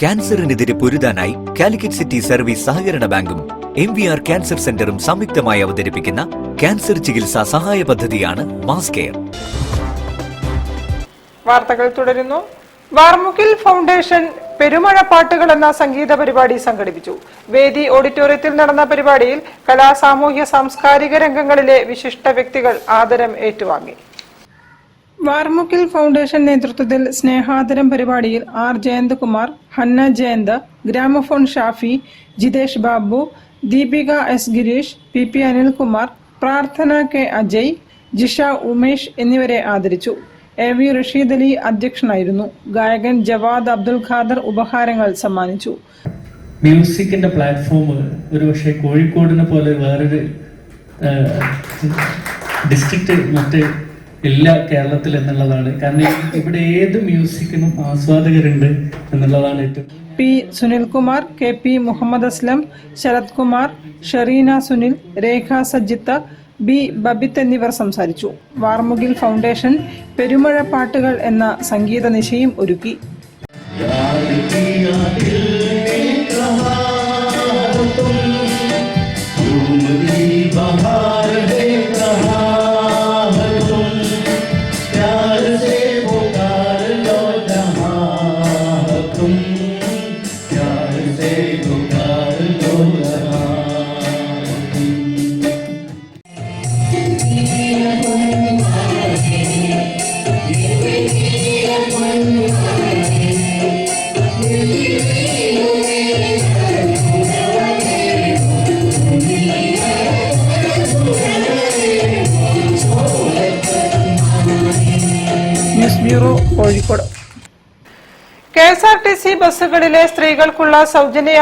ക്യാൻസറിനെതിരെ പൊരുതാനായി Calicut city service സഹകരണ ബാങ്കും MVR cancer സെന്ററും സംയുക്തമായി അവതരിപ്പിക്കുന്ന ക്യാൻസർ ചികിത്സാ സഹായ പദ്ധതിയാണ് മാസ് കെയർ. വാർത്തകൾ തുടരുന്നു. വാർമുകിൽ ഫൗണ്ടേഷൻ പെരുമഴ പാട്ടുകൾ എന്ന സംഗീത പരിപാടി സംഘടിപ്പിച്ചു. വേദി ഓഡിറ്റോറിയത്തിൽ നടന്ന പരിപാടിയിൽ കലാ, സാമൂഹ്യ, സാംസ്കാരിക രംഗങ്ങളിലെ വിശിഷ്ട വ്യക്തികൾ ആദരം ഏറ്റുവാങ്ങി. വാർമുകിൽ ഫൗണ്ടേഷൻ നേതൃത്വത്തിൽ സ്നേഹാദരം പരിപാടിയിൽ R. Jayanthakumar, Hanna Jayanth, gramophone Shafi, Jithesh Babu, Deepika S. Girish, PP Anilkumar, Prarthana K. Ajay, Jisha Umesh എന്നിവരെ ആദരിച്ചു. AV റഷീദ് അലി അധ്യക്ഷനായിരുന്നു. ഗായകൻ ജവാദ് അബ്ദുൽ ഖാദർ ഉപഹാരങ്ങൾ സമ്മാനിച്ചു. മ്യൂസിക്കിന്റെ പ്ലാറ്റ്ഫോം ഒരുപക്ഷെ കോഴിക്കോടിനെ പോലെ വേറൊരു ഡിസ്ട്രിക്റ്റ് മറ്റ് ഇല്ല കേരളത്തിൽ എന്നുള്ളതാണ്. കാരണം ഇവിടെ ഏത് മ്യൂസിക്കിനും ആസ്വാദകരുണ്ട് എന്നുള്ളതാണ് ഏറ്റവും. P. സുനിൽകുമാർ, KP മുഹമ്മദ് അസ്ലം, ശരത് കുമാർ, ഷെറീന സുനിൽ, രേഖ സജിത്ത, B. ബബിത്ത് എന്നിവർ സംസാരിച്ചു. വാർമുകിൽ ഫൗണ്ടേഷൻ പെരുമഴ പാട്ടുകൾ എന്ന സംഗീത നിശയും ഒരുക്കി. News bureau, Kozhikode. KSRTC ബസ്സുകളിലെ സ്ത്രീകൾക്കുള്ള സൗജന്യ